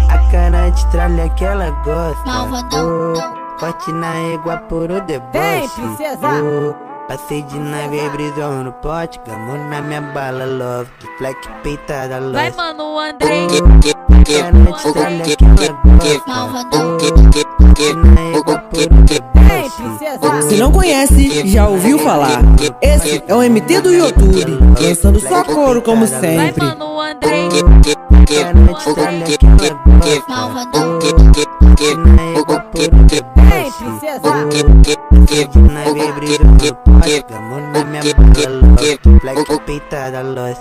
A cara de tralha que ela gosta. Malvadão. Forte na égua, puro deboche. Vem, princesa. Passei de nave, brisou no pote. Gamo na minha bala, love. De fleck peitada, love. Vai, mano, Andrei. A cara de tralha que ela gosta. Malvadão. Forte na égua, puro Vem, deboche. princesa. Se não conhece, já ouviu falar. Esse é o MT do YouTube, lançando só couro como Vai, sempre. mano, Andrei. A cara de tralha que ela gosta. Malvadão. Forte na égua, puro deboche. Vem, princesa. Na bebida no pote, gamo na minha bala, love. Black peitada, love.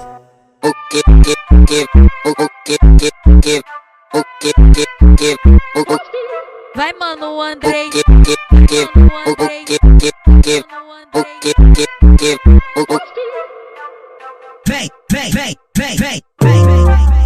Vai, mano, Andrei.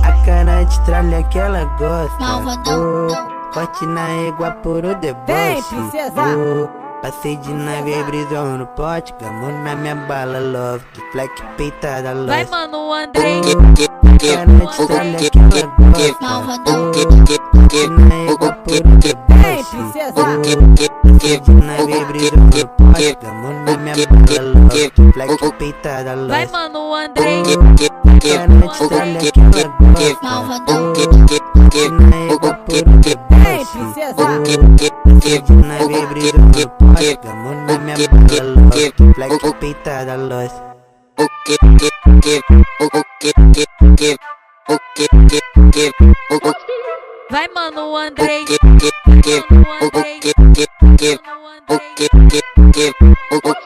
A cara de tralha que ela gosta. Malvadão. Forte na égua, puro deboche. Vem, princesa. Passei de nave, brisou no pote. Gamo na minha bala, love. De fleck peitada, love. Vai, mano, Andrei. A cara de tralha que ela gosta. Malvadão. Forte na égua, puro deboche. Vem, princesa. Passei de nave, brisou no pote. Gamo na minha bala, love. De fleck peitada, love. Vai, mano, Andrei. A cara de tralha que ela gosta. Malvadão. Forte na égua, puro deboche. Vem, princesa. Na bebida no pote, gamo na minha bala, love. Black peitada, love. Vai, mano, Andrei. Mano, Andrei. Mano, Andrei.